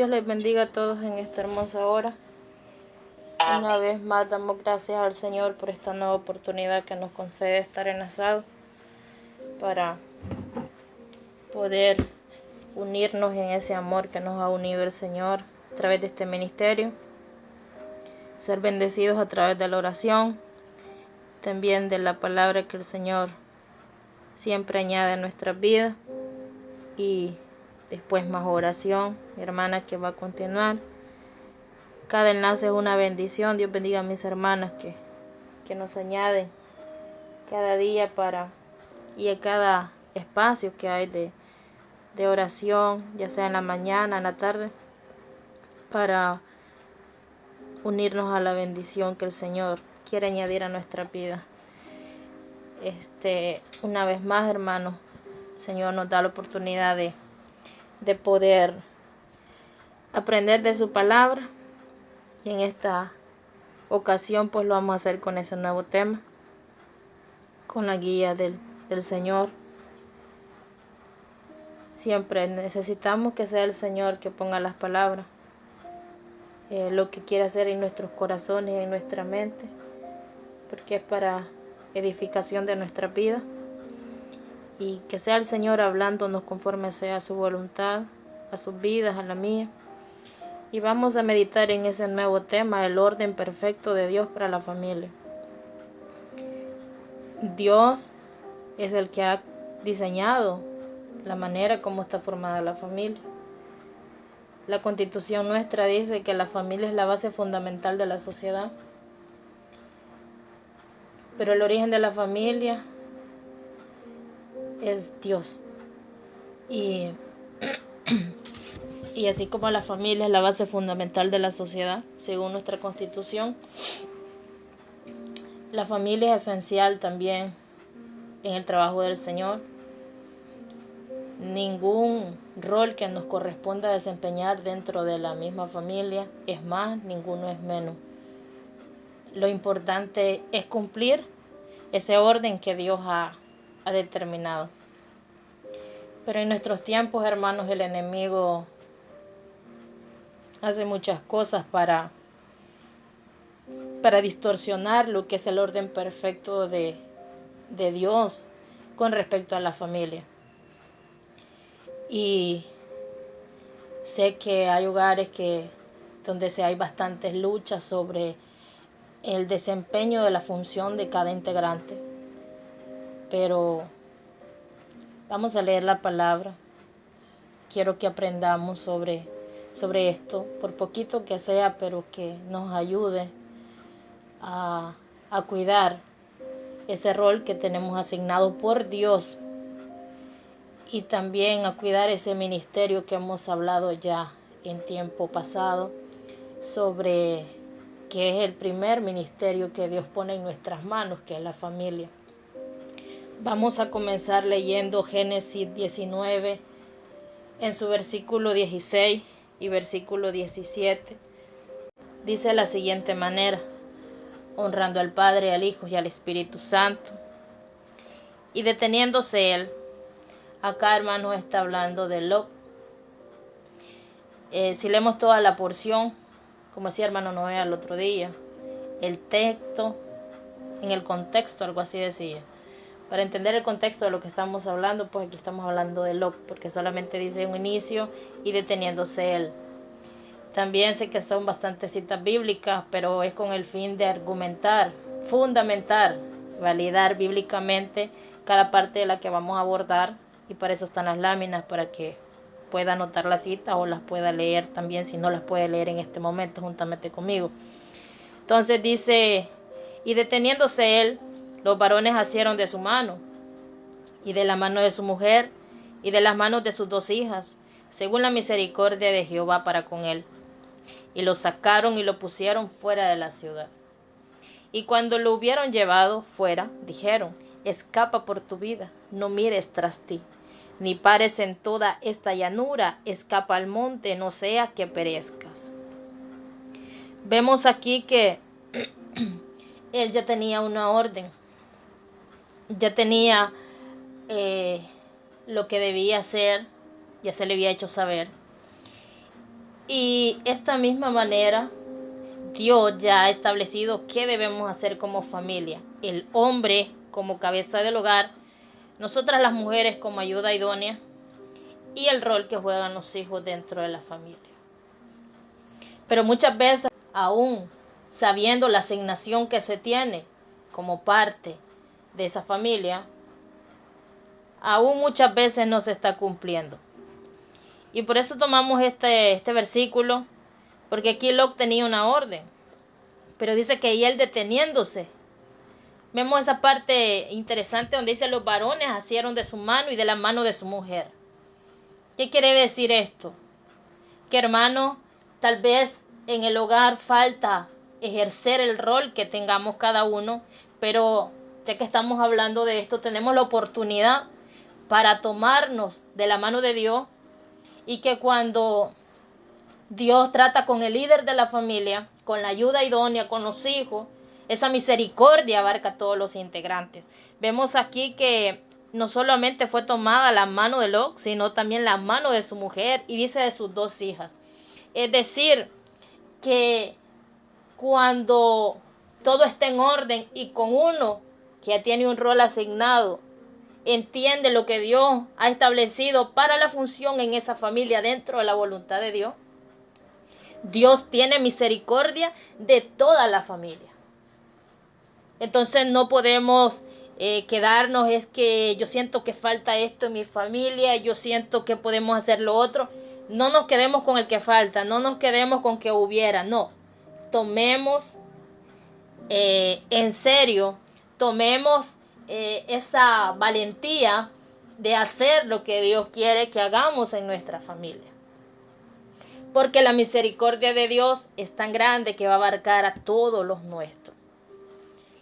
Dios les bendiga a todos en esta hermosa hora. Una vez más damos gracias al Señor por esta nueva oportunidad que nos concede estar enlazados para poder unirnos en ese amor que nos ha unido el Señor a través de este ministerio, ser bendecidos a través de la oración, también de la palabra que el Señor siempre añade a nuestras vidas, y después más oración, mi hermana, que va a continuar. Cada enlace es una bendición. Dios bendiga a mis hermanas que nos añaden cada día y a cada espacio que hay de oración, ya sea en la mañana, en la tarde, para unirnos a la bendición que el Señor quiere añadir a nuestra vida. Una vez más, hermanos, el Señor nos da la oportunidad de poder aprender de su palabra, y en esta ocasión pues lo vamos a hacer con ese nuevo tema, con la guía del Señor. Siempre necesitamos que sea el Señor que ponga las palabras, lo que quiere hacer en nuestros corazones, en nuestra mente, porque es para edificación de nuestra vida, y que sea el Señor hablándonos conforme sea su voluntad, a sus vidas, a la mía. Y vamos a meditar en ese nuevo tema, el orden perfecto de Dios para la familia. Dios es el que ha diseñado la manera como está formada la familia. La Constitución nuestra dice que la familia es la base fundamental de la sociedad. Pero el origen de la familia es Dios. Y así como la familia es la base fundamental de la sociedad, según nuestra Constitución, la familia es esencial también en el trabajo del Señor. Ningún rol que nos corresponda desempeñar dentro de la misma familia es más, ninguno es menos. Lo importante es cumplir ese orden que Dios ha determinado. Pero en nuestros tiempos, hermanos, el enemigo hace muchas cosas para distorsionar lo que es el orden perfecto de Dios con respecto a la familia. Y sé que hay hogares donde hay bastantes luchas sobre el desempeño de la función de cada integrante. Pero vamos a leer la palabra. Quiero que aprendamos sobre esto, por poquito que sea, pero que nos ayude a cuidar ese rol que tenemos asignado por Dios, y también a cuidar ese ministerio que hemos hablado ya en tiempo pasado, sobre que es el primer ministerio que Dios pone en nuestras manos, que es la familia. Vamos a comenzar leyendo Génesis 19 en su versículo 16 y versículo 17. Dice de la siguiente manera: honrando al Padre, al Hijo y al Espíritu Santo. Y deteniéndose él, acá, hermanos, está hablando de Lot. Si leemos toda la porción, como decía hermano Noé el otro día, el texto, en el contexto, algo así decía. Para entender el contexto de lo que estamos hablando, pues aquí estamos hablando de Lot, porque solamente dice un inicio y deteniéndose él. También sé que son bastantes citas bíblicas, pero es con el fin de argumentar, fundamentar, validar bíblicamente cada parte de la que vamos a abordar, y para eso están las láminas, para que pueda anotar las citas o las pueda leer también, si no las puede leer en este momento juntamente conmigo. Entonces dice: y deteniéndose él, los varones asieron de su mano, y de la mano de su mujer, y de las manos de sus 2 hijas, según la misericordia de Jehová para con él. Y lo sacaron y lo pusieron fuera de la ciudad. Y cuando lo hubieron llevado fuera, dijeron: escapa por tu vida, no mires tras ti, ni pares en toda esta llanura, escapa al monte, no sea que perezcas. Vemos aquí que él ya tenía una orden, ya tenía lo que debía hacer, ya se le había hecho saber. Y esta misma manera, Dios ya ha establecido qué debemos hacer como familia. El hombre como cabeza del hogar, nosotras las mujeres como ayuda idónea y el rol que juegan los hijos dentro de la familia. Pero muchas veces, aún sabiendo la asignación que se tiene como parte de esa familia, aún muchas veces no se está cumpliendo. Y por eso tomamos este versículo, porque aquí Lot tenía una orden, pero dice que él deteniéndose. Vemos esa parte interesante donde dice: los varones asieron de su mano y de la mano de su mujer. ¿Qué quiere decir esto? Que, hermano, tal vez en el hogar falta ejercer el rol que tengamos cada uno, pero ya que estamos hablando de esto, tenemos la oportunidad para tomarnos de la mano de Dios, y que cuando Dios trata con el líder de la familia, con la ayuda idónea, con los hijos, esa misericordia abarca a todos los integrantes. Vemos aquí que no solamente fue tomada la mano de Lot, sino también la mano de su mujer, y dice de sus 2 hijas. Es decir, que cuando todo está en orden y con uno que ya tiene un rol asignado, entiende lo que Dios ha establecido para la función en esa familia dentro de la voluntad de Dios, Dios tiene misericordia de toda la familia. Entonces no podemos quedarnos, es que yo siento que falta esto en mi familia, yo siento que podemos hacer lo otro. No nos quedemos con el que falta, no nos quedemos con que hubiera, no. Tomemos en serio, tomemos esa valentía de hacer lo que Dios quiere que hagamos en nuestra familia. Porque la misericordia de Dios es tan grande que va a abarcar a todos los nuestros.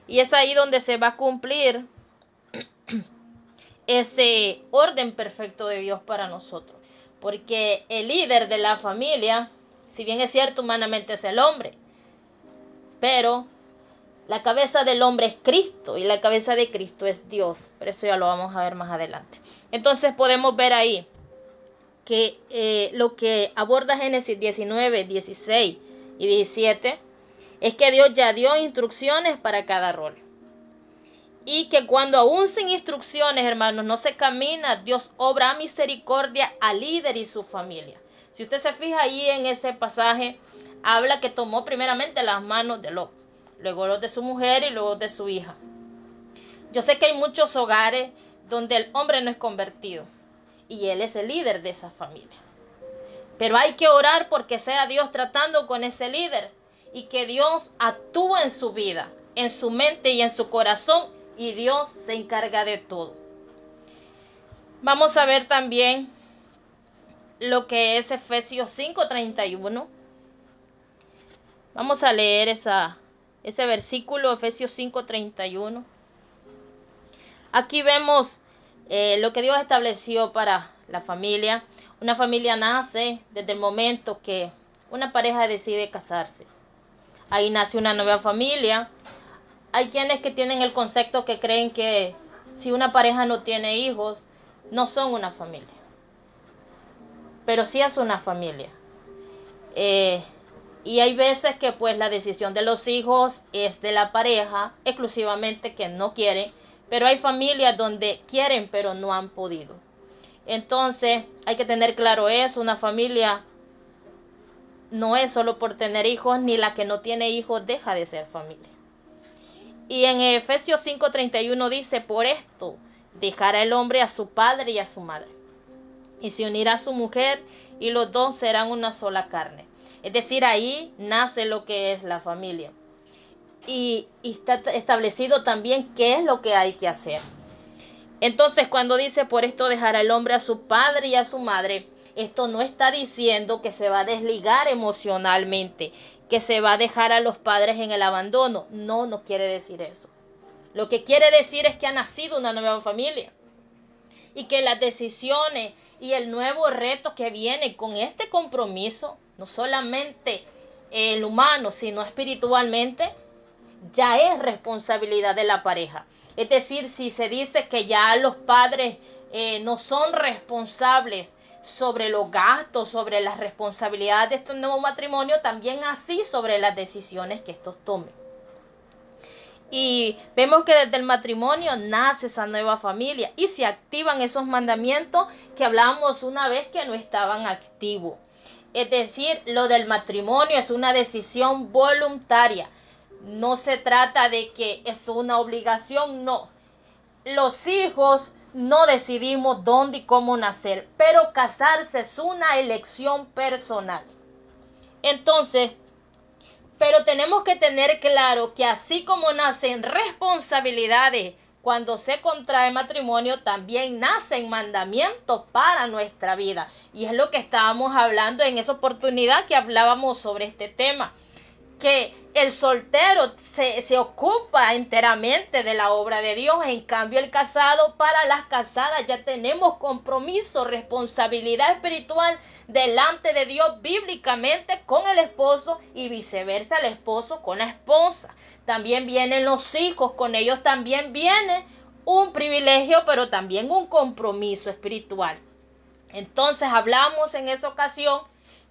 Y es ahí donde se va a cumplir ese orden perfecto de Dios para nosotros. Porque el líder de la familia, si bien es cierto, humanamente es el hombre, pero la cabeza del hombre es Cristo y la cabeza de Cristo es Dios. Pero eso ya lo vamos a ver más adelante. Entonces podemos ver ahí que lo que aborda Génesis 19, 16 y 17 es que Dios ya dio instrucciones para cada rol. Y que cuando aún sin instrucciones, hermanos, no se camina, Dios obra misericordia al líder y su familia. Si usted se fija ahí en ese pasaje, habla que tomó primeramente las manos de Lot, luego los de su mujer y luego de su hija. Yo sé que hay muchos hogares donde el hombre no es convertido y él es el líder de esa familia. Pero hay que orar porque sea Dios tratando con ese líder y que Dios actúe en su vida, en su mente y en su corazón, y Dios se encarga de todo. Vamos a ver también lo que es Efesios 5:31. Vamos a leer ese versículo, Efesios 5:31. Aquí vemos lo que Dios estableció para la familia. Una familia nace desde el momento que una pareja decide casarse. Ahí nace una nueva familia. Hay quienes que tienen el concepto que creen que si una pareja no tiene hijos, no son una familia. Pero sí es una familia. Y hay veces que pues la decisión de los hijos es de la pareja exclusivamente, que no quieren. Pero hay familias donde quieren pero no han podido. Entonces hay que tener claro eso. Una familia no es solo por tener hijos, ni la que no tiene hijos deja de ser familia. Y en Efesios 5:31 dice: por esto dejará el hombre a su padre y a su madre, y se unirá a su mujer, y los dos serán una sola carne. Es decir, ahí nace lo que es la familia. Y está establecido también qué es lo que hay que hacer. Entonces, cuando dice: por esto dejará el hombre a su padre y a su madre, esto no está diciendo que se va a desligar emocionalmente, que se va a dejar a los padres en el abandono. No, no quiere decir eso. Lo que quiere decir es que ha nacido una nueva familia y que las decisiones y el nuevo reto que viene con este compromiso, no solamente el humano, sino espiritualmente, ya es responsabilidad de la pareja. Es decir, si se dice que ya los padres no son responsables sobre los gastos, sobre las responsabilidades de este nuevo matrimonio, también así sobre las decisiones que estos tomen. Y vemos que desde el matrimonio nace esa nueva familia y se activan esos mandamientos que hablábamos una vez que no estaban activos. Es decir, lo del matrimonio es una decisión voluntaria. No se trata de que es una obligación, no. Los hijos no decidimos dónde y cómo nacer, pero casarse es una elección personal. Entonces, pero tenemos que tener claro que así como nacen responsabilidades cuando se contrae matrimonio, también nacen mandamientos para nuestra vida. Y es lo que estábamos hablando en esa oportunidad que hablábamos sobre este tema. Que el soltero se ocupa enteramente de la obra de Dios. En cambio, el casado, para las casadas ya tenemos compromiso, responsabilidad espiritual delante de Dios bíblicamente con el esposo y viceversa, el esposo con la esposa. También vienen los hijos, con ellos también viene un privilegio, pero también un compromiso espiritual. Entonces hablamos en esa ocasión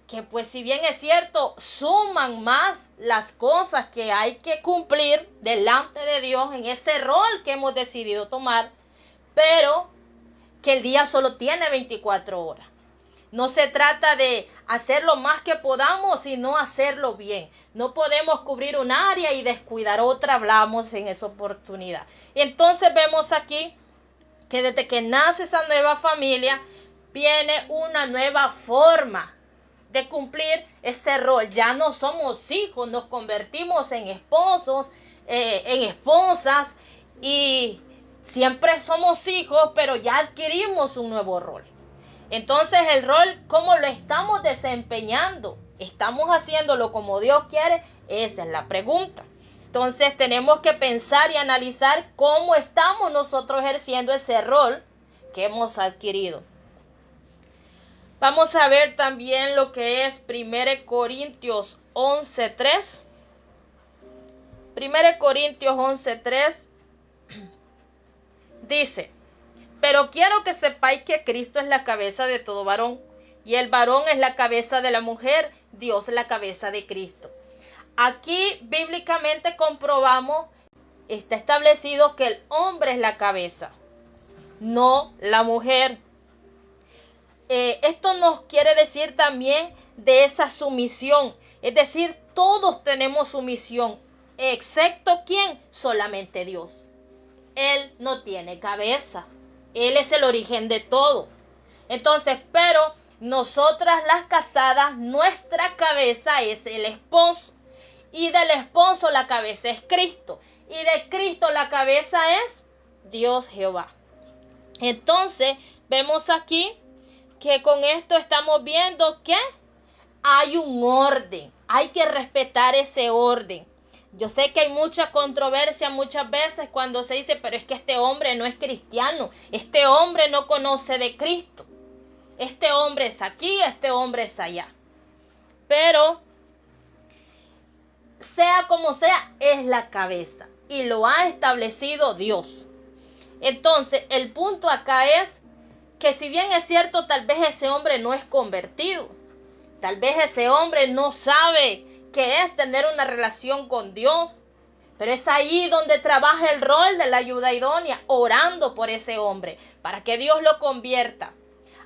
que pues si bien es cierto, suman más las cosas que hay que cumplir delante de Dios en ese rol que hemos decidido tomar, pero que el día solo tiene 24 horas. No se trata de hacer lo más que podamos, sino hacerlo bien. No podemos cubrir un área y descuidar otra, hablamos en esa oportunidad. Y entonces vemos aquí que desde que nace esa nueva familia, viene una nueva forma de cumplir ese rol. Ya no somos hijos, nos convertimos en esposos, en esposas, y siempre somos hijos, pero ya adquirimos un nuevo rol. Entonces el rol, ¿cómo lo estamos desempeñando? ¿Estamos haciéndolo como Dios quiere? Esa es la pregunta. Entonces tenemos que pensar y analizar cómo estamos nosotros ejerciendo ese rol que hemos adquirido. Vamos a ver también lo que es 1 Corintios 11:3. 1 Corintios 11:3 dice: pero quiero que sepáis que Cristo es la cabeza de todo varón, y el varón es la cabeza de la mujer, Dios es la cabeza de Cristo. Aquí bíblicamente comprobamos, está establecido que el hombre es la cabeza, no la mujer. Esto nos quiere decir también de esa sumisión, es decir, todos tenemos sumisión, excepto ¿quién? Solamente Dios. Él no tiene cabeza, Él es el origen de todo. Entonces, pero nosotras las casadas, nuestra cabeza es el esposo, y del esposo la cabeza es Cristo, y de Cristo la cabeza es Dios Jehová. Entonces, vemos aquí que con esto estamos viendo que hay un orden, hay que respetar ese orden. Yo sé que hay mucha controversia muchas veces cuando se dice, pero es que este hombre no es cristiano, este hombre no conoce de Cristo, este hombre es aquí, este hombre es allá. Pero, sea como sea, es la cabeza y lo ha establecido Dios. Entonces, el punto acá es que si bien es cierto, tal vez ese hombre no es convertido, tal vez ese hombre no sabe qué es tener una relación con Dios, pero es ahí donde trabaja el rol de la ayuda idónea, orando por ese hombre, para que Dios lo convierta.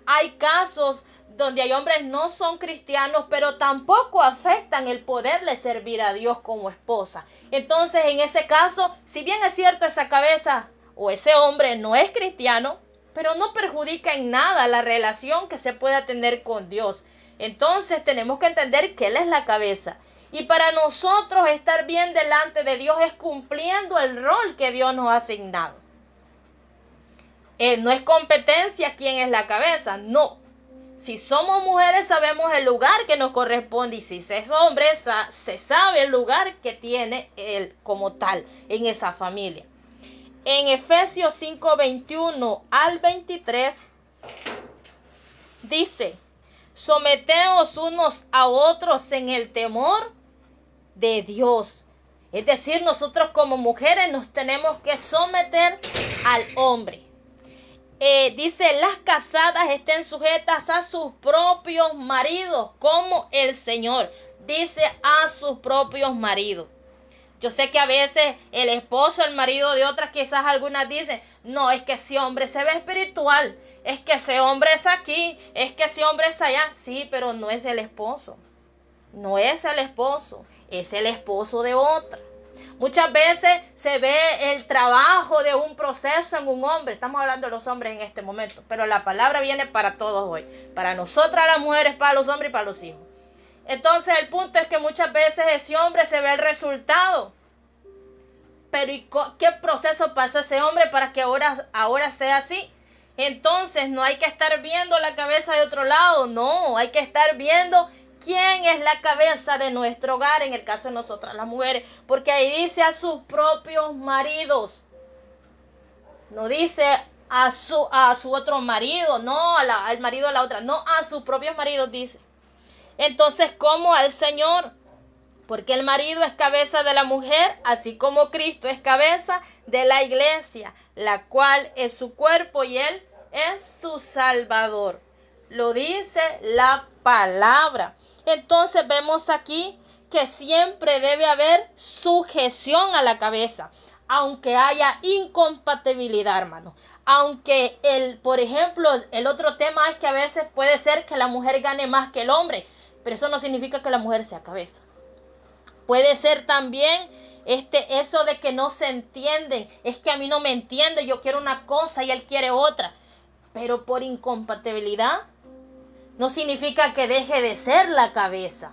Hay casos donde hay hombres no son cristianos, pero tampoco afectan el poderle servir a Dios como esposa. Entonces, en ese caso, si bien es cierto esa cabeza o ese hombre no es cristiano, pero no perjudica en nada la relación que se pueda tener con Dios. Entonces tenemos que entender que Él es la cabeza. Y para nosotros estar bien delante de Dios es cumpliendo el rol que Dios nos ha asignado. No es competencia quién es la cabeza, no. Si somos mujeres sabemos el lugar que nos corresponde, y si es hombre se sabe el lugar que tiene él como tal en esa familia. En Efesios 5:21 al 23 dice: someteos unos a otros en el temor de Dios. Es decir, nosotros como mujeres nos tenemos que someter al hombre. dice, las casadas estén sujetas a sus propios maridos, como el Señor. Dice a sus propios maridos. Yo sé que a veces el esposo, el marido de otras, quizás algunas dicen, no, es que ese hombre se ve espiritual, es que ese hombre es aquí, es que ese hombre es allá. Sí, pero no es el esposo. No es el esposo, es el esposo de otra. Muchas veces se ve el trabajo de un proceso en un hombre. Estamos hablando de los hombres en este momento, pero la palabra viene para todos hoy. Para nosotras las mujeres, para los hombres y para los hijos. Entonces el punto es que muchas veces ese hombre se ve el resultado. Pero ¿y qué proceso pasó ese hombre para que ahora sea así? Entonces no hay que estar viendo la cabeza de otro lado, no, hay que estar viendo quién es la cabeza de nuestro hogar, en el caso de nosotras las mujeres, porque ahí dice a sus propios maridos, no dice a su otro marido, no al marido de la otra, no, a sus propios maridos dice. Entonces, ¿cómo al Señor? Porque el marido es cabeza de la mujer, así como Cristo es cabeza de la iglesia, la cual es su cuerpo y Él es su Salvador. Lo dice la palabra. Entonces vemos aquí que siempre debe haber sujeción a la cabeza, aunque haya incompatibilidad, hermano. Aunque por ejemplo, el otro tema es que a veces puede ser que la mujer gane más que el hombre, pero eso no significa que la mujer sea cabeza. Puede ser también eso de que no se entienden. Es que a mí no me entiende, yo quiero una cosa y él quiere otra. Pero por incompatibilidad no significa que deje de ser la cabeza,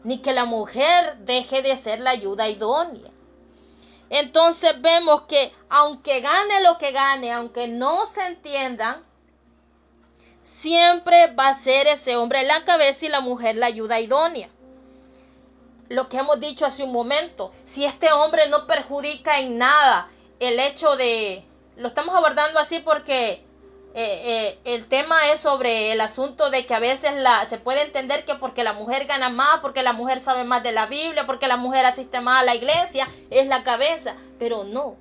ni que la mujer deje de ser la ayuda idónea. Entonces vemos que aunque gane lo que gane, aunque no se entiendan, siempre va a ser ese hombre la cabeza y la mujer la ayuda idónea. Lo que hemos dicho hace un momento, si este hombre no perjudica en nada el hecho de, lo estamos abordando así porque el tema es sobre el asunto de que a veces se puede entender que porque la mujer gana más, porque la mujer sabe más de la Biblia, porque la mujer asiste más a la iglesia, es la cabeza, pero no,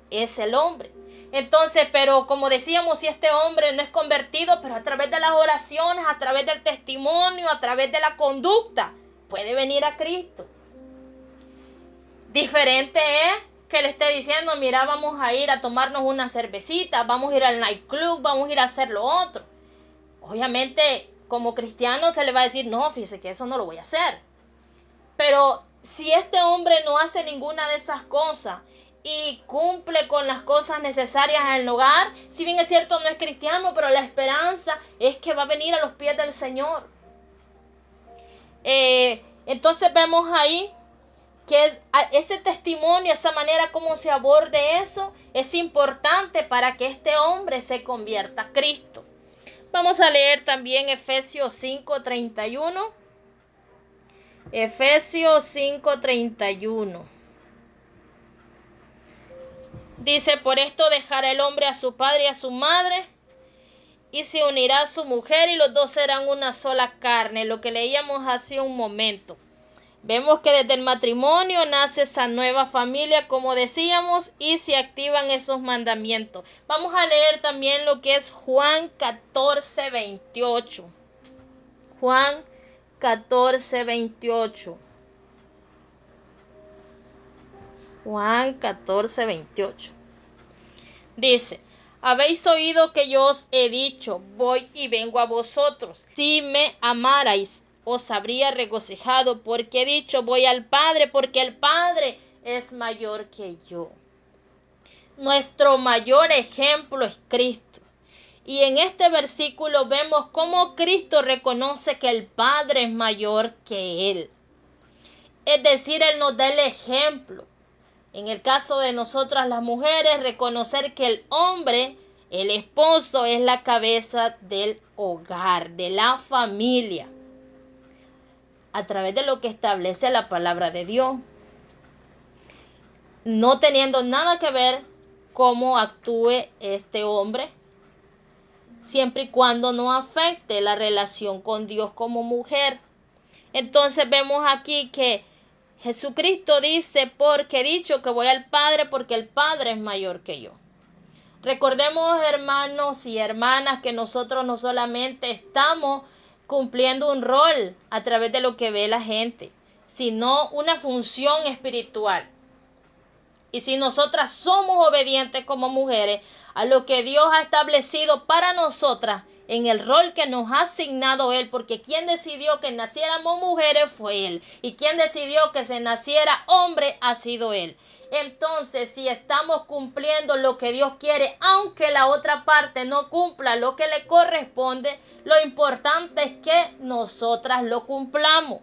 es el hombre. Entonces, pero como decíamos, si este hombre no es convertido, pero a través de las oraciones, a través del testimonio, a través de la conducta, puede venir a Cristo. Diferente es que le esté diciendo, mira, vamos a ir a tomarnos una cervecita, vamos a ir al nightclub, vamos a ir a hacer lo otro. Obviamente, como cristiano se le va a decir, no, fíjese que eso no lo voy a hacer. Pero si este hombre no hace ninguna de esas cosas y cumple con las cosas necesarias en el hogar, si bien es cierto no es cristiano, pero la esperanza es que va a venir a los pies del Señor. Entonces vemos ahí que ese testimonio, esa manera como se aborde eso, es importante para que este hombre se convierta a Cristo. Vamos a leer también Efesios 5:31. Efesios 5:31. Dice, por esto dejará el hombre a su padre y a su madre, y se unirá a su mujer, y los dos serán una sola carne. Lo que leíamos hace un momento. Vemos que desde el matrimonio nace esa nueva familia, como decíamos, y se activan esos mandamientos. Vamos a leer también lo que es Juan 14:28. Juan 14:28. Juan 14:28. Dice, habéis oído que yo os he dicho, voy y vengo a vosotros. Si me amarais, os habría regocijado, porque he dicho, voy al Padre, porque el Padre es mayor que yo. Nuestro mayor ejemplo es Cristo. Y en este versículo vemos cómo Cristo reconoce que el Padre es mayor que Él. Es decir, Él nos da el ejemplo. En el caso de nosotras las mujeres, reconocer que el hombre, el esposo, es la cabeza del hogar, de la familia, a través de lo que establece la palabra de Dios, no teniendo nada que ver cómo actúe este hombre, siempre y cuando no afecte la relación con Dios como mujer. Entonces vemos aquí que Jesucristo dice, porque he dicho que voy al Padre, porque el Padre es mayor que yo. Recordemos, hermanos y hermanas, que nosotros no solamente estamos cumpliendo un rol a través de lo que ve la gente, sino una función espiritual. Y si nosotras somos obedientes como mujeres a lo que Dios ha establecido para nosotras, en el rol que nos ha asignado Él, porque quien decidió que naciéramos mujeres fue Él, y quien decidió que se naciera hombre ha sido Él. Entonces, si estamos cumpliendo lo que Dios quiere, aunque la otra parte no cumpla lo que le corresponde, lo importante es que nosotras lo cumplamos.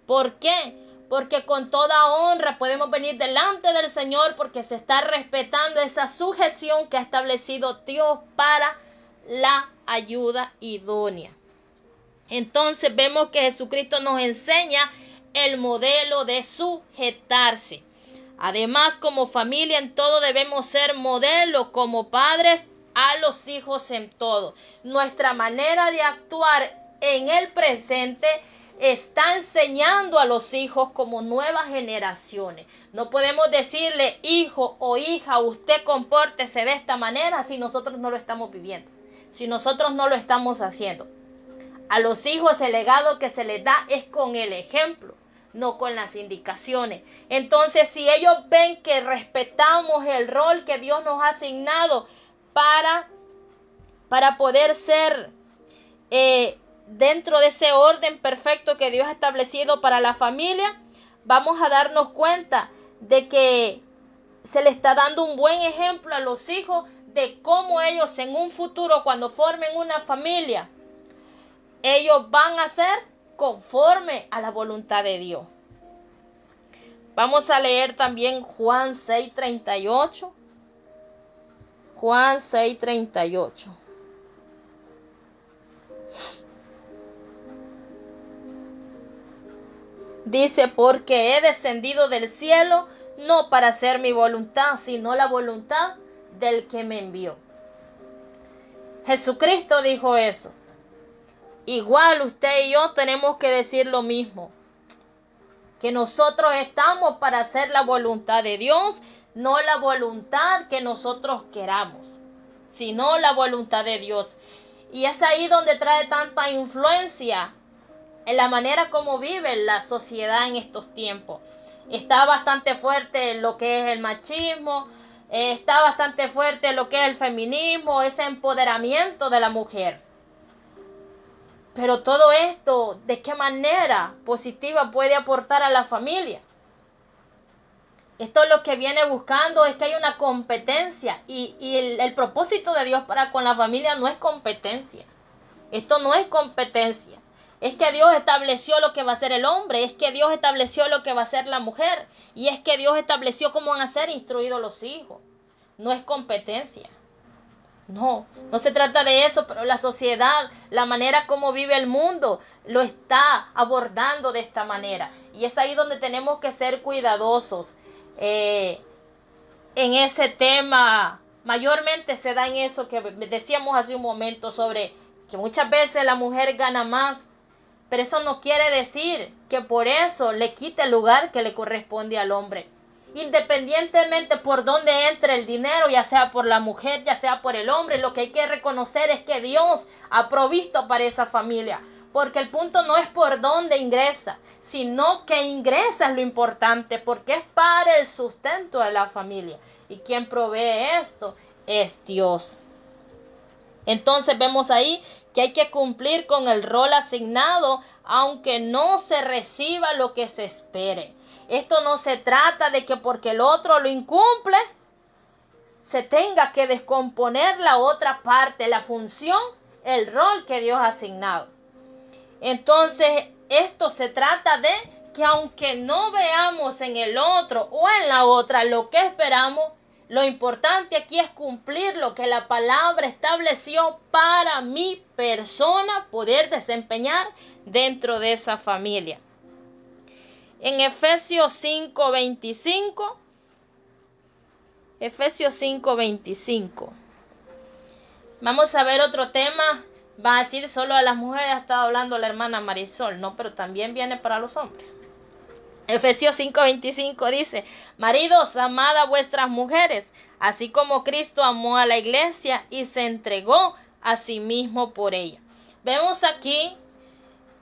¿Por qué? Porque con toda honra podemos venir delante del Señor, porque se está respetando esa sujeción que ha establecido Dios para la ayuda idónea. Entonces vemos que Jesucristo nos enseña el modelo de sujetarse. Además, como familia en todo debemos ser modelos como padres a los hijos en todo. Nuestra manera de actuar en el presente está enseñando a los hijos como nuevas generaciones. No podemos decirle, hijo o hija, usted compórtese de esta manera si nosotros no lo estamos viviendo, si nosotros no lo estamos haciendo. A los hijos el legado que se les da es con el ejemplo, no con las indicaciones. Entonces, si ellos ven que respetamos el rol que Dios nos ha asignado para poder ser dentro de ese orden perfecto que Dios ha establecido para la familia, vamos a darnos cuenta de que se le está dando un buen ejemplo a los hijos de cómo ellos en un futuro, cuando formen una familia, ellos van a ser conforme a la voluntad de Dios. Vamos a leer también Juan 6:38. Juan 6:38. Dice, porque he descendido del cielo no para hacer mi voluntad, sino la voluntad del que me envió. Jesucristo dijo eso. Igual usted y yo tenemos que decir lo mismo, que nosotros estamos para hacer la voluntad de Dios, no la voluntad que nosotros queramos, sino la voluntad de Dios. Y es ahí donde trae tanta influencia en la manera como vive la sociedad en estos tiempos. Está bastante fuerte lo que es el machismo, está bastante fuerte lo que es el feminismo, ese empoderamiento de la mujer. Pero todo esto, ¿de qué manera positiva puede aportar a la familia? Esto lo que viene buscando es que hay una competencia y el propósito de Dios para con la familia no es competencia. Esto no es competencia. Es que Dios estableció lo que va a ser el hombre, es que Dios estableció lo que va a ser la mujer y es que Dios estableció cómo van a ser instruidos los hijos. No es competencia. No se trata de eso, pero la sociedad, la manera como vive el mundo, lo está abordando de esta manera. Y es ahí donde tenemos que ser cuidadosos en ese tema. Mayormente se da en eso que decíamos hace un momento sobre que muchas veces la mujer gana más, pero eso no quiere decir que por eso le quite el lugar que le corresponde al hombre. Independientemente por dónde entre el dinero, ya sea por la mujer, ya sea por el hombre, lo que hay que reconocer es que Dios ha provisto para esa familia. Porque el punto no es por dónde ingresa, sino que ingresa es lo importante, porque es para el sustento de la familia. Y quien provee esto es Dios. Entonces vemos ahí que hay que cumplir con el rol asignado, aunque no se reciba lo que se espere. Esto no se trata de que porque el otro lo incumple, se tenga que descomponer la otra parte, la función, el rol que Dios ha asignado. Entonces, esto se trata de que aunque no veamos en el otro o en la otra lo que esperamos, lo importante aquí es cumplir lo que la palabra estableció para mi persona poder desempeñar dentro de esa familia. En Efesios 5:25, Efesios 5:25. Vamos a ver otro tema. Va a decir solo a las mujeres, ha estado hablando la hermana Marisol, no, pero también viene para los hombres. Efesios 5:25 dice: maridos, amad a vuestras mujeres, así como Cristo amó a la iglesia y se entregó a sí mismo por ella. Vemos aquí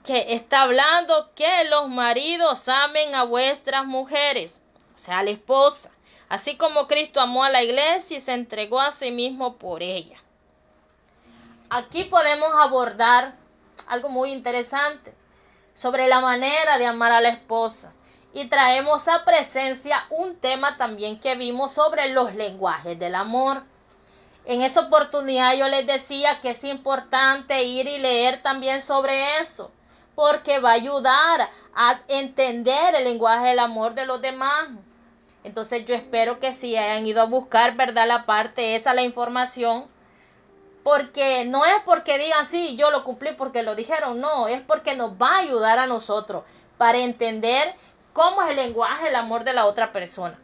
que está hablando que los maridos amen a vuestras mujeres, o sea, a la esposa, así como Cristo amó a la iglesia y se entregó a sí mismo por ella. Aquí podemos abordar algo muy interesante sobre la manera de amar a la esposa. Y traemos a presencia un tema también que vimos sobre los lenguajes del amor. En esa oportunidad yo les decía que es importante ir y leer también sobre eso, porque va a ayudar a entender el lenguaje del amor de los demás. Entonces yo espero que sí hayan ido a buscar, ¿verdad?, la parte esa, la información, porque no es porque digan sí, yo lo cumplí porque lo dijeron, no, es porque nos va a ayudar a nosotros para entender cómo es el lenguaje, el amor de la otra persona.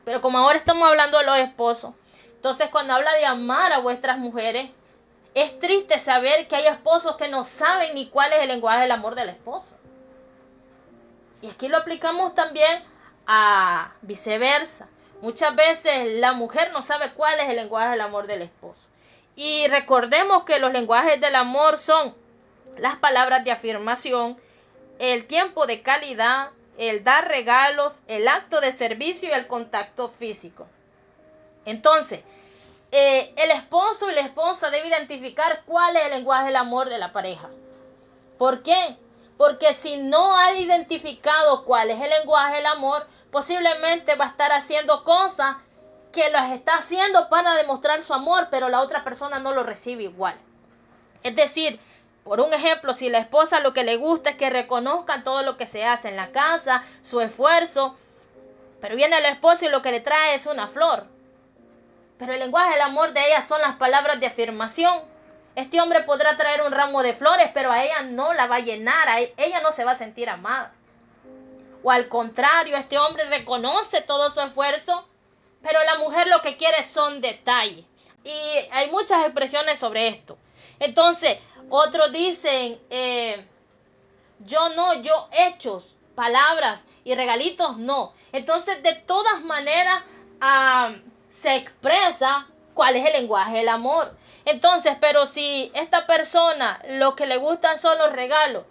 Pero como ahora estamos hablando de los esposos, entonces cuando habla de amar a vuestras mujeres, es triste saber que hay esposos que no saben ni cuál es el lenguaje del amor de la esposa. Y aquí lo aplicamos también a viceversa. Muchas veces la mujer no sabe cuál es el lenguaje del amor del esposo. Y recordemos que los lenguajes del amor son las palabras de afirmación, el tiempo de calidad, el dar regalos, el acto de servicio y el contacto físico. Entonces, el esposo y la esposa deben identificar cuál es el lenguaje del amor de la pareja. ¿Por qué? Porque si no ha identificado cuál es el lenguaje del amor, posiblemente va a estar haciendo cosas que las está haciendo para demostrar su amor, pero la otra persona no lo recibe igual. Es decir, por un ejemplo, si la esposa lo que le gusta es que reconozcan todo lo que se hace en la casa, su esfuerzo, pero viene el esposo y lo que le trae es una flor. Pero el lenguaje del amor de ella son las palabras de afirmación. Este hombre podrá traer un ramo de flores, pero a ella no la va a llenar, ella no se va a sentir amada. O al contrario, este hombre reconoce todo su esfuerzo, pero la mujer lo que quiere son detalles. Y hay muchas expresiones sobre esto. Entonces, otros dicen, yo hechos, palabras y regalitos no. Entonces, de todas maneras, se expresa cuál es el lenguaje del amor. Entonces, pero si esta persona lo que le gustan son los regalos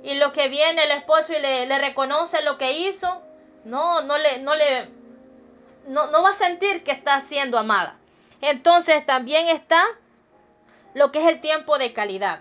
y lo que viene el esposo y le reconoce lo que hizo, no va a sentir que está siendo amada. Entonces también está lo que es el tiempo de calidad.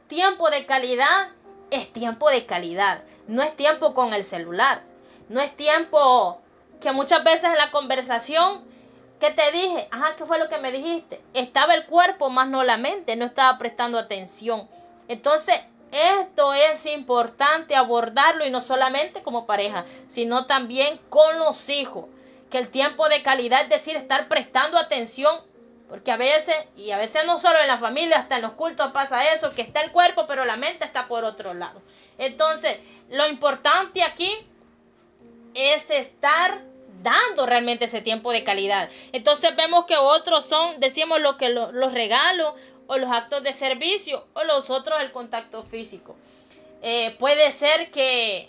Tiempo de calidad es tiempo de calidad. No es tiempo con el celular. No es tiempo que muchas veces en la conversación que te dije, ¿qué fue lo que me dijiste? Estaba el cuerpo más no la mente, no estaba prestando atención. Entonces, esto es importante abordarlo y no solamente como pareja, sino también con los hijos. Que el tiempo de calidad es decir, estar prestando atención, porque a veces no solo en la familia, hasta en los cultos pasa eso, que está el cuerpo, pero la mente está por otro lado. Entonces, lo importante aquí es estar dando realmente ese tiempo de calidad. Entonces vemos que otros son, decimos los regalos o los actos de servicio, o los otros el contacto físico. Puede ser que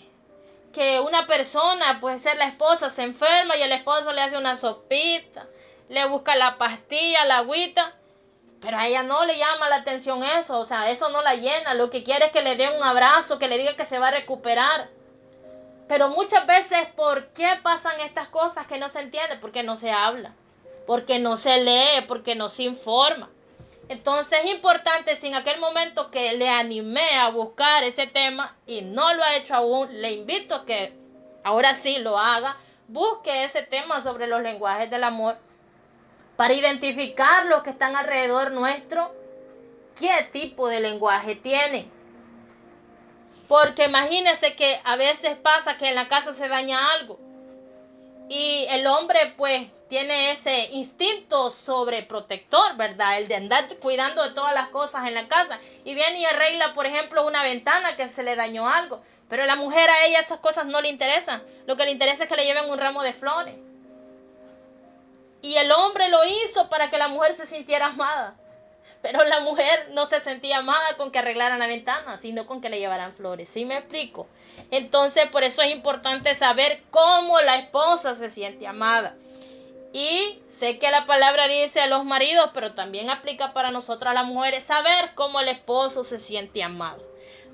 una persona, puede ser la esposa, se enferma y el esposo le hace una sopita, le busca la pastilla, la agüita, pero a ella no le llama la atención eso, o sea, eso no la llena. Lo que quiere es que le dé un abrazo, que le diga que se va a recuperar. Pero muchas veces, ¿por qué pasan estas cosas que no se entienden? Porque no se habla, porque no se lee, porque no se informa. Entonces es importante, si en aquel momento que le animé a buscar ese tema y no lo ha hecho aún, le invito a que ahora sí lo haga, busque ese tema sobre los lenguajes del amor para identificar los que están alrededor nuestro, qué tipo de lenguaje tienen. Porque imagínense que a veces pasa que en la casa se daña algo y el hombre pues tiene ese instinto sobreprotector, ¿verdad? El de andar cuidando de todas las cosas en la casa. Y viene y arregla, por ejemplo, una ventana que se le dañó algo. Pero a la mujer, a ella esas cosas no le interesan. Lo que le interesa es que le lleven un ramo de flores. Y el hombre lo hizo para que la mujer se sintiera amada. Pero la mujer no se sentía amada con que arreglaran la ventana, sino con que le llevaran flores. ¿Sí me explico? Entonces, por eso es importante saber cómo la esposa se siente amada. Y sé que la palabra dice a los maridos, pero también aplica para nosotras las mujeres, saber cómo el esposo se siente amado.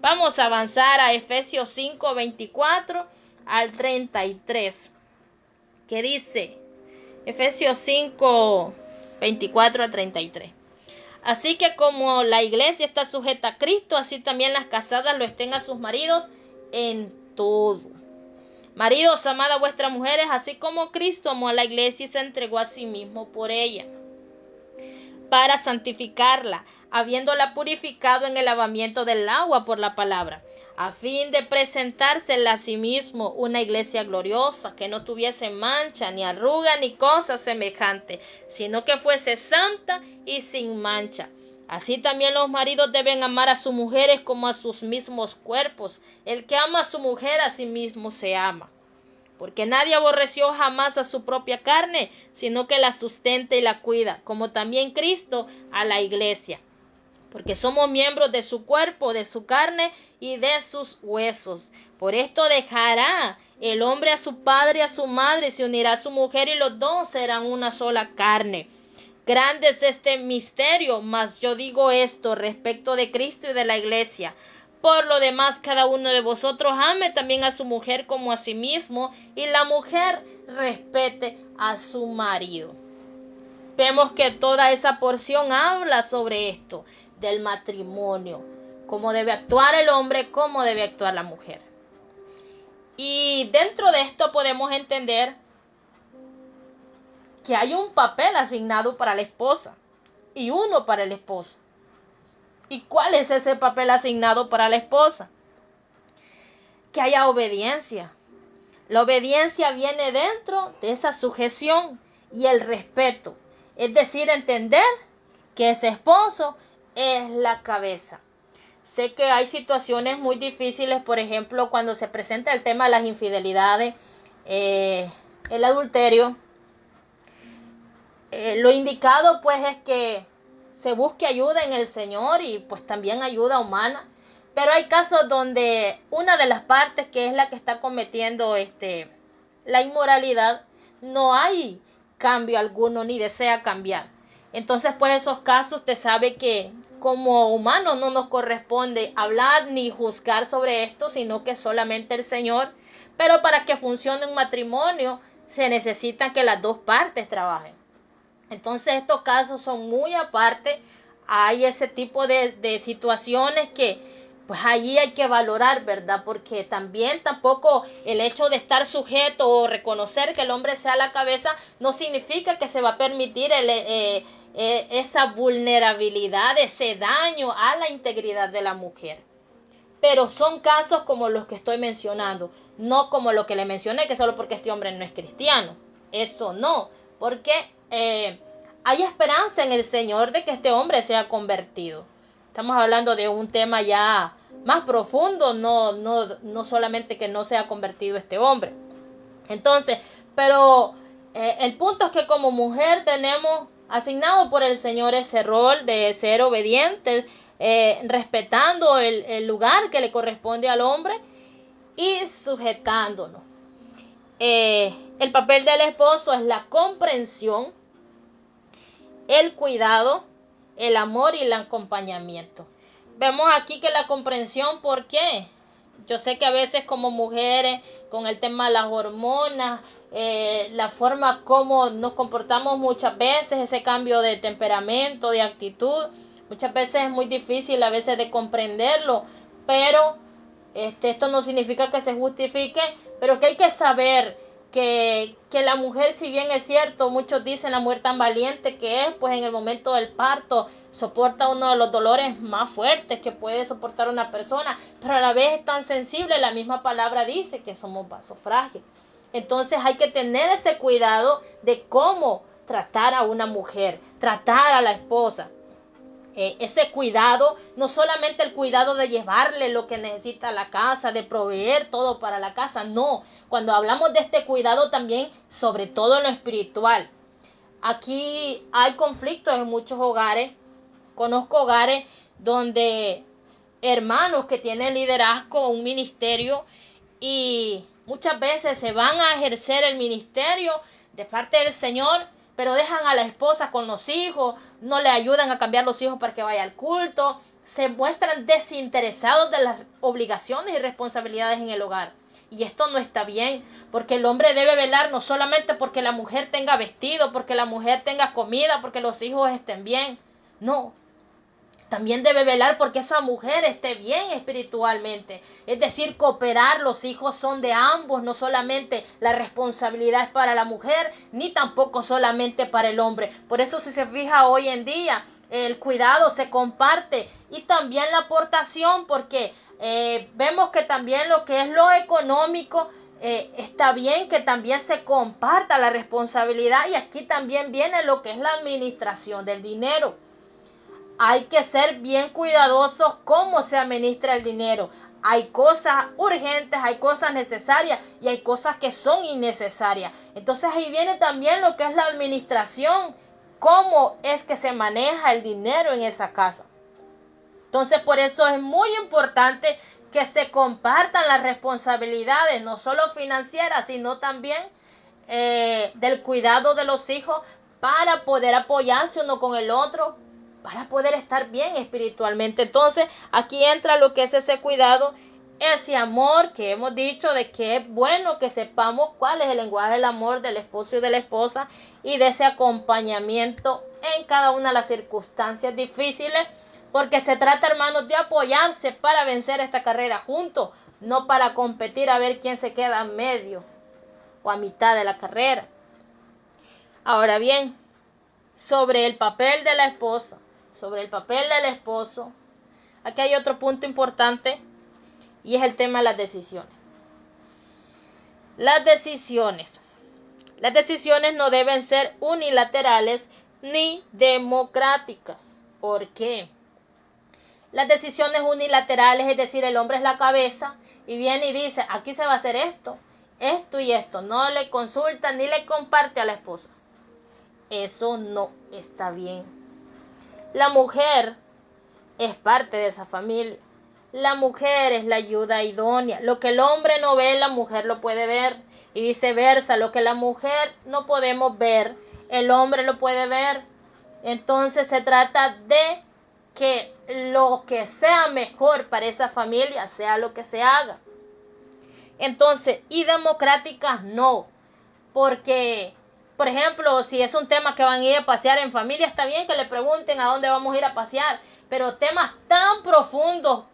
Vamos a avanzar a Efesios 5, 24 al 33. ¿Qué dice? Efesios 5, 24 al 33. Así que como la iglesia está sujeta a Cristo, así también las casadas lo estén a sus maridos en todo. Maridos, amad a vuestras mujeres, así como Cristo amó a la iglesia y se entregó a sí mismo por ella, para santificarla, habiéndola purificado en el lavamiento del agua por la palabra, a fin de presentársela a sí mismo una iglesia gloriosa, que no tuviese mancha, ni arruga, ni cosa semejante, sino que fuese santa y sin mancha. Así también los maridos deben amar a sus mujeres como a sus mismos cuerpos. El que ama a su mujer a sí mismo se ama. Porque nadie aborreció jamás a su propia carne, sino que la sustenta y la cuida, como también Cristo a la iglesia. Porque somos miembros de su cuerpo, de su carne y de sus huesos. Por esto dejará el hombre a su padre y a su madre, se unirá a su mujer y los dos serán una sola carne. Grande es este misterio, mas yo digo esto respecto de Cristo y de la iglesia. Por lo demás, cada uno de vosotros ame también a su mujer como a sí mismo, y la mujer respete a su marido. Vemos que toda esa porción habla sobre esto, del matrimonio, cómo debe actuar el hombre, cómo debe actuar la mujer. Y dentro de esto podemos entender que hay un papel asignado para la esposa y uno para el esposo. ¿Y cuál es ese papel asignado para la esposa? Que haya obediencia. La obediencia viene dentro de esa sujeción y el respeto. Es decir, entender que ese esposo es la cabeza. Sé que hay situaciones muy difíciles, por ejemplo, cuando se presenta el tema de las infidelidades, el adulterio. Lo indicado pues es que se busque ayuda en el Señor y pues también ayuda humana. Pero hay casos donde una de las partes, que es la que está cometiendo la inmoralidad, no hay cambio alguno ni desea cambiar. Entonces pues esos casos usted sabe que como humanos no nos corresponde hablar ni juzgar sobre esto, sino que solamente el Señor. Pero para que funcione un matrimonio se necesita que las dos partes trabajen. Entonces estos casos son muy aparte. Hay ese tipo de situaciones que pues allí hay que valorar, ¿verdad? Porque también tampoco el hecho de estar sujeto o reconocer que el hombre sea la cabeza no significa que se va a permitir esa vulnerabilidad, ese daño a la integridad de la mujer. Pero son casos como los que estoy mencionando, no como lo que le mencioné, que solo porque este hombre no es cristiano. Eso no, porque hay esperanza en el Señor de que este hombre sea convertido. Estamos hablando de un tema ya más profundo, no solamente que no sea convertido este hombre. Entonces, pero el punto es que como mujer tenemos asignado por el Señor ese rol de ser obedientes, respetando el lugar que le corresponde al hombre y sujetándonos. El papel del esposo es la comprensión, el cuidado, el amor y el acompañamiento. Vemos aquí que la comprensión, ¿por qué? Yo sé que a veces como mujeres, con el tema de las hormonas, la forma como nos comportamos muchas veces, ese cambio de temperamento, de actitud, muchas veces es muy difícil a veces de comprenderlo, pero esto no significa que se justifique, pero que hay que saber que la mujer, si bien es cierto, muchos dicen la mujer tan valiente que es, pues en el momento del parto soporta uno de los dolores más fuertes que puede soportar una persona, pero a la vez es tan sensible, la misma palabra dice que somos vasos frágiles. Entonces hay que tener ese cuidado de cómo tratar a una mujer, tratar a la esposa. Ese cuidado, no solamente el cuidado de llevarle lo que necesita la casa, de proveer todo para la casa, no. Cuando hablamos de este cuidado también, sobre todo en lo espiritual. Aquí hay conflictos en muchos hogares conozco hogares donde hermanos que tienen liderazgo, un ministerio, y muchas veces se van a ejercer el ministerio de parte del Señor, pero dejan a la esposa con los hijos, no le ayudan a cambiar los hijos para que vaya al culto, se muestran desinteresados de las obligaciones y responsabilidades en el hogar. Y esto no está bien, porque el hombre debe velar no solamente porque la mujer tenga vestido, porque la mujer tenga comida, porque los hijos estén bien. No, también debe velar porque esa mujer esté bien espiritualmente. Es decir, cooperar, los hijos son de ambos, no solamente la responsabilidad es para la mujer, ni tampoco solamente para el hombre. Por eso si se fija hoy en día, el cuidado se comparte y también la aportación, porque vemos que también lo que es lo económico, está bien que también se comparta la responsabilidad, y aquí también viene lo que es la administración del dinero. Hay que ser bien cuidadosos cómo se administra el dinero. Hay cosas urgentes, hay cosas necesarias y hay cosas que son innecesarias. Entonces ahí viene también lo que es la administración, cómo es que se maneja el dinero en esa casa. Entonces por eso es muy importante que se compartan las responsabilidades, no solo financieras, sino también del cuidado de los hijos, para poder apoyarse uno con el otro, para poder estar bien espiritualmente. Entonces aquí entra lo que es ese cuidado, ese amor que hemos dicho, de que es bueno que sepamos cuál es el lenguaje del amor del esposo y de la esposa, y de ese acompañamiento en cada una de las circunstancias difíciles, porque se trata, hermanos, de apoyarse para vencer esta carrera juntos, no para competir a ver quién se queda a medio o a mitad de la carrera. Ahora bien, sobre el papel de la esposa, sobre el papel del esposo, aquí hay otro punto importante, y es el tema de las decisiones. Las decisiones no deben ser unilaterales ni democráticas. ¿Por qué? Las decisiones unilaterales, es decir, el hombre es la cabeza y viene y dice, aquí se va a hacer esto, esto y esto. No le consulta ni le comparte a la esposa. Eso no está bien. La mujer es parte de esa familia. La mujer es la ayuda idónea. Lo que el hombre no ve, la mujer lo puede ver. Y viceversa, lo que la mujer no podemos ver, el hombre lo puede ver. Entonces se trata de que lo que sea mejor para esa familia sea lo que se haga. Entonces, y democráticas no. Porque, por ejemplo, si es un tema que van a ir a pasear en familia, está bien que le pregunten a dónde vamos a ir a pasear. Pero temas tan profundos,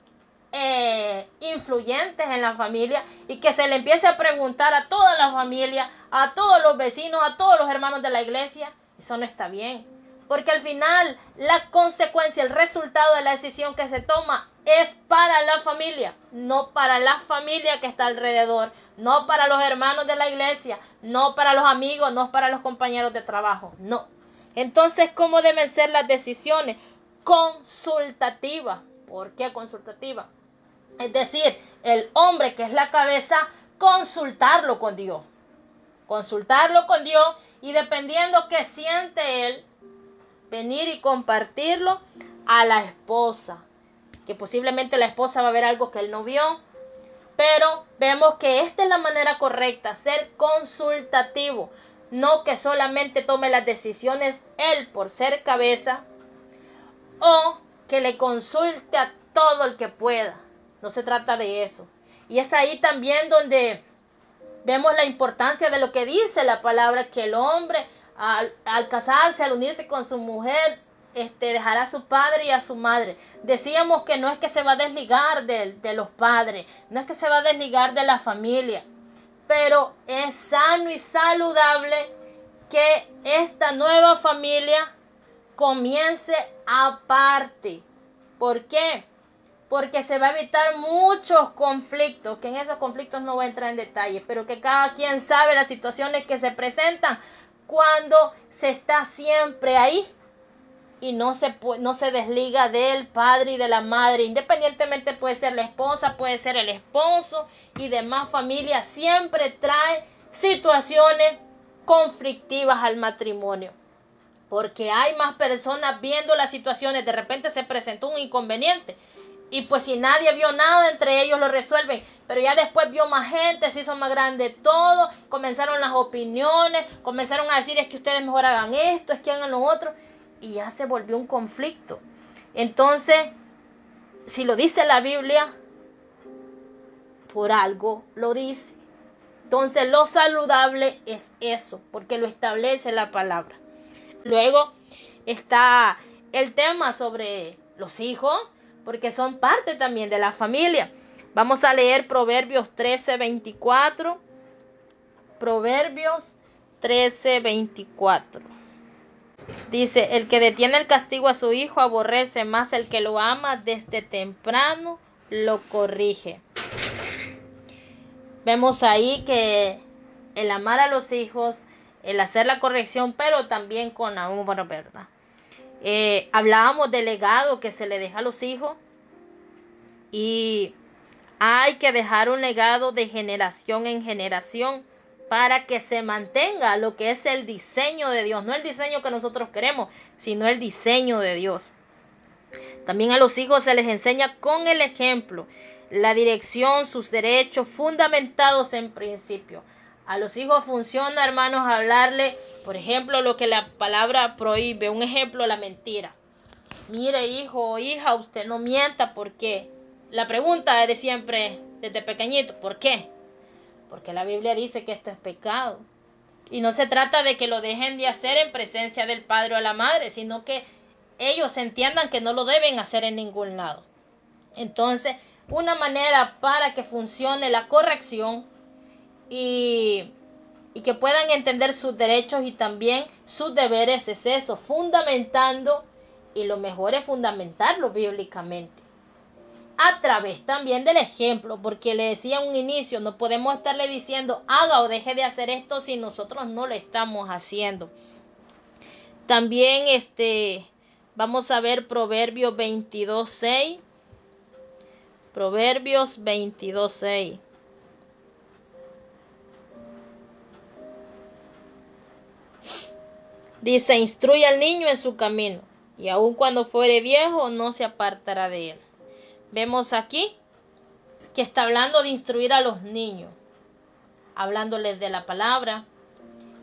influyentes en la familia, y que se le empiece a preguntar a toda la familia, a todos los vecinos, a todos los hermanos de la iglesia, eso no está bien. Porque al final la consecuencia, el resultado de la decisión que se toma es para la familia, no para la familia que está alrededor, no para los hermanos de la iglesia, no para los amigos, no para los compañeros de trabajo, no. Entonces, ¿cómo deben ser las decisiones? Consultativas. ¿Por qué consultativa? Es decir, el hombre que es la cabeza, consultarlo con Dios. Consultarlo con Dios, y dependiendo qué siente él, venir y compartirlo a la esposa. Que posiblemente la esposa va a ver algo que él no vio, pero vemos que esta es la manera correcta, ser consultativo. No que solamente tome las decisiones él por ser cabeza, o que le consulte a todo el que pueda. No se trata de eso. Y es ahí también donde vemos la importancia de lo que dice la palabra, que el hombre al casarse, al unirse con su mujer, dejará a su padre y a su madre. Decíamos que no es que se va a desligar de los padres, no es que se va a desligar de la familia, pero es sano y saludable que esta nueva familia comience aparte. ¿Por qué? Porque se va a evitar muchos conflictos, que en esos conflictos no voy a entrar en detalle, pero que cada quien sabe las situaciones que se presentan cuando se está siempre ahí y no se desliga del padre y de la madre. Independientemente, puede ser la esposa, puede ser el esposo y demás familias, siempre trae situaciones conflictivas al matrimonio. porque hay más personas viendo las situaciones. De repente se presentó un inconveniente y pues si nadie vio nada, entre ellos lo resuelven, pero ya después vio más gente, se hizo más grande todo, comenzaron las opiniones, comenzaron a decir es que ustedes mejor hagan esto, es que hagan lo otro, y ya se volvió un conflicto. Entonces, si lo dice la Biblia, por algo lo dice. Entonces lo saludable es eso, porque lo establece la palabra. Luego está el tema sobre los hijos, porque son parte también de la familia. Vamos a leer Proverbios 13:24. Proverbios 13:24. Dice, el que detiene el castigo a su hijo aborrece, más el que lo ama desde temprano lo corrige. Vemos ahí que el amar a los hijos, el hacer la corrección, pero también con amor, ¿verdad? Hablábamos del legado que se le deja a los hijos y hay que dejar un legado de generación en generación para que se mantenga lo que es el diseño de Dios, no el diseño que nosotros queremos, sino el diseño de Dios. También a los hijos se les enseña con el ejemplo, la dirección, sus derechos fundamentados en principio. A los hijos funciona, hermanos, hablarle, por ejemplo, lo que la palabra prohíbe. Un ejemplo, la mentira. Mire, hijo o hija, usted no mienta. ¿Por qué? La pregunta es de siempre, desde pequeñito, ¿por qué? Porque la Biblia dice que esto es pecado. Y no se trata de que lo dejen de hacer en presencia del padre o la madre, sino que ellos entiendan que no lo deben hacer en ningún lado. Entonces, una manera para que funcione la corrección y que puedan entender sus derechos y también sus deberes es eso, fundamentando, y lo mejor es fundamentarlo bíblicamente, a través también del ejemplo, porque le decía en un inicio, no podemos estarle diciendo haga o deje de hacer esto si nosotros no lo estamos haciendo. También vamos a ver Proverbios 22:6. Proverbios 22:6. Dice, instruye al niño en su camino, y aun cuando fuere viejo no se apartará de él. Vemos aquí que está hablando de instruir a los niños, hablándoles de la palabra,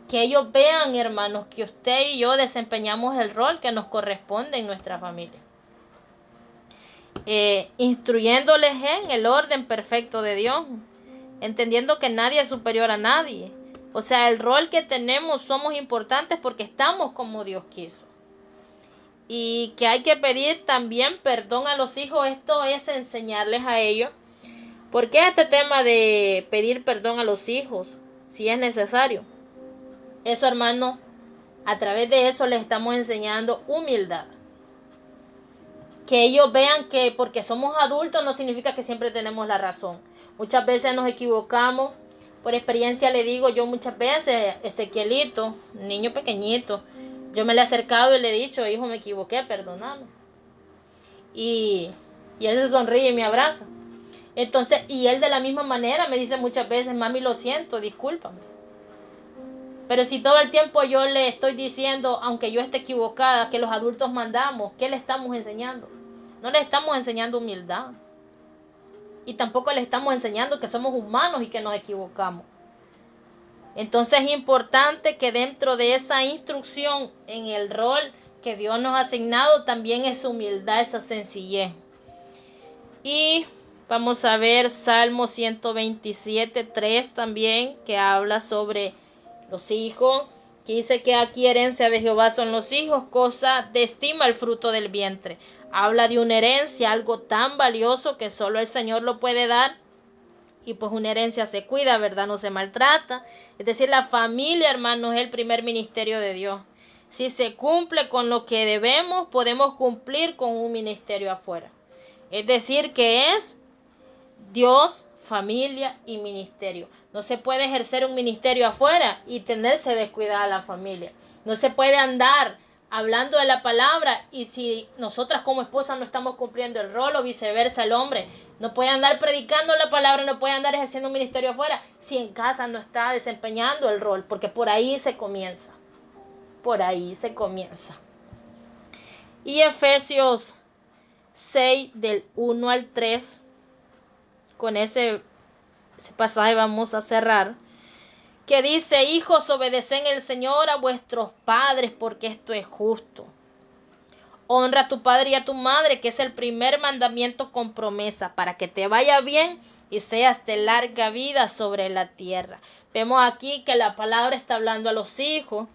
que ellos vean, hermanos, que usted y yo desempeñamos el rol que nos corresponde en nuestra familia. Instruyéndoles en el orden perfecto de Dios, entendiendo que nadie es superior a nadie. O sea, el rol que tenemos somos importantes porque estamos como Dios quiso. Y que hay que pedir también perdón a los hijos, esto es enseñarles a ellos. ¿Por qué este tema de pedir perdón a los hijos? Si es necesario. Eso, hermano, a través de eso les estamos enseñando humildad. Que ellos vean que porque somos adultos no significa que siempre tenemos la razón. Muchas veces nos equivocamos. Por experiencia le digo, yo muchas veces, Ezequielito, niño pequeñito, yo me le he acercado y le he dicho, hijo, me equivoqué, perdóname. Y él se sonríe y me abraza. Entonces, y él de la misma manera me dice muchas veces, mami, lo siento, discúlpame. Pero si todo el tiempo yo le estoy diciendo, aunque yo esté equivocada, que los adultos mandamos, ¿qué le estamos enseñando? No le estamos enseñando humildad. Y tampoco le estamos enseñando que somos humanos y que nos equivocamos. Entonces es importante que dentro de esa instrucción en el rol que Dios nos ha asignado también esa humildad, esa sencillez. Y vamos a ver Salmo 127:3 también, que habla sobre los hijos, que dice que aquí herencia de Jehová son los hijos, cosa de estima el fruto del vientre. Habla de una herencia, algo tan valioso que solo el Señor lo puede dar. Y pues una herencia se cuida, ¿verdad? No se maltrata. Es decir, la familia, hermanos, es el primer ministerio de Dios. Si se cumple con lo que debemos, podemos cumplir con un ministerio afuera. Es decir, que es Dios, familia y ministerio. No se puede ejercer un ministerio afuera y tenerse descuidada la familia. No se puede andar hablando de la palabra y si nosotras como esposas no estamos cumpliendo el rol o viceversa el hombre. No puede andar predicando la palabra, no puede andar ejerciendo un ministerio afuera si en casa no está desempeñando el rol, porque por ahí se comienza. por ahí se comienza. Y Efesios 6 del 1 al 3, con ese pasaje vamos a cerrar, que dice: hijos, obedeced el Señor a vuestros padres, porque esto es justo. Honra a tu padre y a tu madre, que es el primer mandamiento con promesa, para que te vaya bien y seas de larga vida sobre la tierra. Vemos aquí que la palabra está hablando a los hijos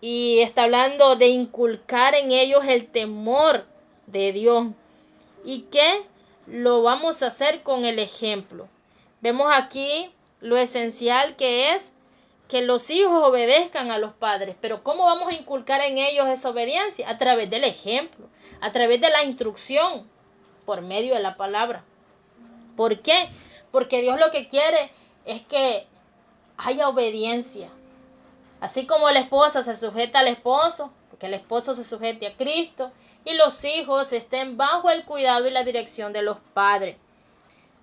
y está hablando de inculcar en ellos el temor de Dios. ¿Y qué? Lo vamos a hacer con el ejemplo. Vemos aquí lo esencial que es que los hijos obedezcan a los padres. Pero ¿cómo vamos a inculcar en ellos esa obediencia? A través del ejemplo, a través de la instrucción, por medio de la palabra. ¿Por qué? Porque Dios lo que quiere es que haya obediencia. Así como la esposa se sujeta al esposo, porque el esposo se sujete a Cristo, y los hijos estén bajo el cuidado y la dirección de los padres.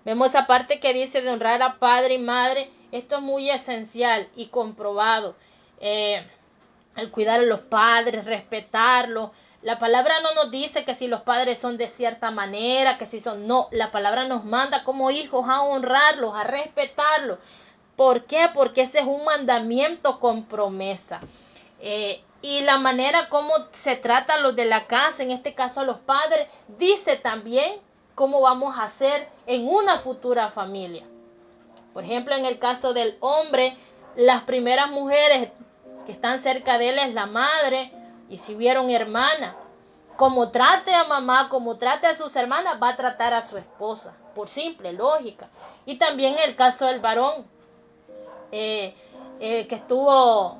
Vemos esa parte que dice de honrar a padre y madre. Esto es muy esencial y comprobado. El cuidar a los padres, respetarlos. La palabra no nos dice que si los padres son de cierta manera, que si son... No, la palabra nos manda como hijos a honrarlos, a respetarlos. ¿Por qué? Porque ese es un mandamiento con promesa. Y la manera como se trata a los de la casa, en este caso a los padres, dice también cómo vamos a hacer en una futura familia. Por ejemplo, en el caso del hombre, las primeras mujeres que están cerca de él es la madre, y si vieron hermana, como trate a mamá, como trate a sus hermanas, va a tratar a su esposa, por simple lógica. Y también el caso del varón, que estuvo,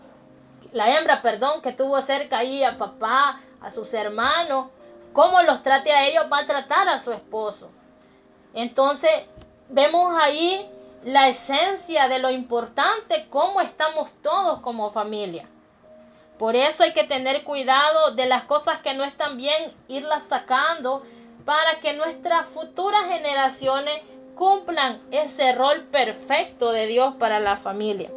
la hembra, perdón, que tuvo cerca ahí a papá, a sus hermanos, cómo los trate a ellos, va a tratar a su esposo. Entonces, vemos ahí la esencia de lo importante, cómo estamos todos como familia. Por eso hay que tener cuidado de las cosas que no están bien, irlas sacando para que nuestras futuras generaciones cumplan ese rol perfecto de Dios para la familia.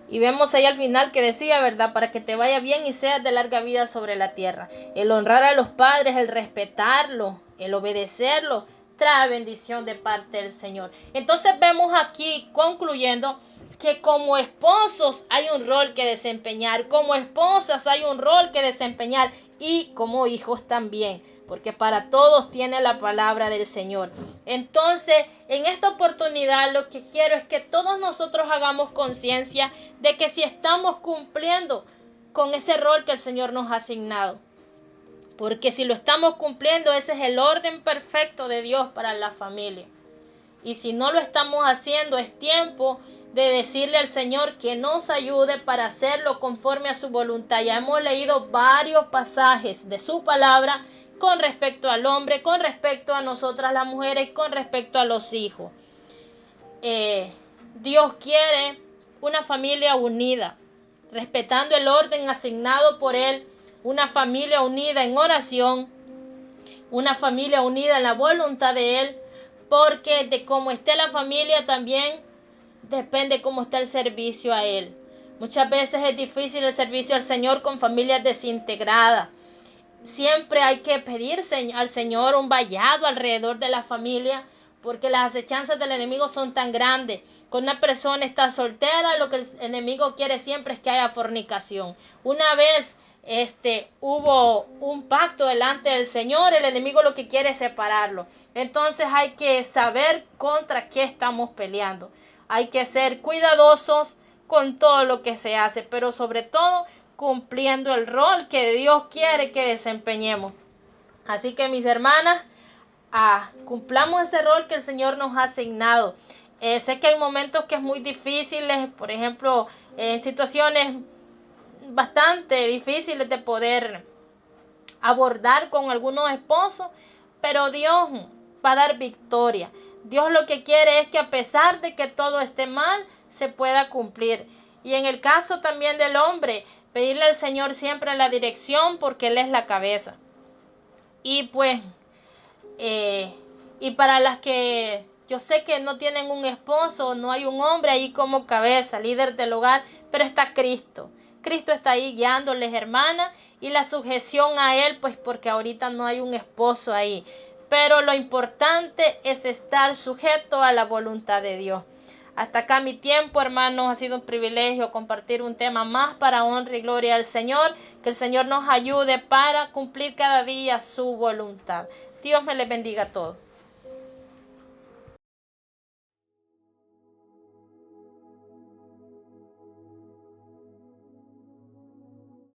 Y vemos ahí al final que decía, ¿verdad? Para que te vaya bien y seas de larga vida sobre la tierra. El honrar a los padres, el respetarlos, el obedecerlos, trae bendición de parte del Señor. Entonces vemos aquí, concluyendo, que como esposos hay un rol que desempeñar, como esposas hay un rol que desempeñar y como hijos también, porque para todos tiene la palabra del Señor. Entonces, en esta oportunidad lo que quiero es que todos nosotros hagamos conciencia de que si estamos cumpliendo con ese rol que el Señor nos ha asignado. Porque si lo estamos cumpliendo, ese es el orden perfecto de Dios para la familia. Y si no lo estamos haciendo, es tiempo de decirle al Señor que nos ayude para hacerlo conforme a su voluntad. Ya hemos leído varios pasajes de su palabra con respecto al hombre, con respecto a nosotras las mujeres, con respecto a los hijos. Dios quiere una familia unida, respetando el orden asignado por Él, una familia unida en oración, una familia unida en la voluntad de Él, porque de cómo esté la familia también depende cómo está el servicio a Él. Muchas veces es difícil el servicio al Señor con familias desintegradas. Siempre hay que pedir al Señor un vallado alrededor de la familia, porque las acechanzas del enemigo son tan grandes. Cuando una persona está soltera, lo que el enemigo quiere siempre es que haya fornicación. Una vez hubo un pacto delante del Señor, el enemigo lo que quiere es separarlo. Entonces hay que saber contra qué estamos peleando. Hay que ser cuidadosos con todo lo que se hace, pero sobre todo cumpliendo el rol que Dios quiere que desempeñemos. Así que mis hermanas, cumplamos ese rol que el Señor nos ha asignado. Sé que hay momentos que es muy difíciles, por ejemplo, en situaciones bastante difíciles de poder abordar con algunos esposos, pero Dios va a dar victoria. Dios lo que quiere es que a pesar de que todo esté mal, se pueda cumplir. Y en el caso también del hombre, pedirle al Señor siempre la dirección, porque Él es la cabeza. Y pues, y para las que Yo sé que no tienen un esposo, no hay un hombre ahí como cabeza, líder del hogar, pero está Cristo. Cristo está ahí guiándoles, hermana, y la sujeción a Él, pues porque ahorita no hay un esposo ahí. Pero lo importante es estar sujeto a la voluntad de Dios. Hasta acá mi tiempo, hermanos. Ha sido un privilegio compartir un tema más para honra y gloria al Señor. Que el Señor nos ayude para cumplir cada día su voluntad. Dios me les bendiga a todos.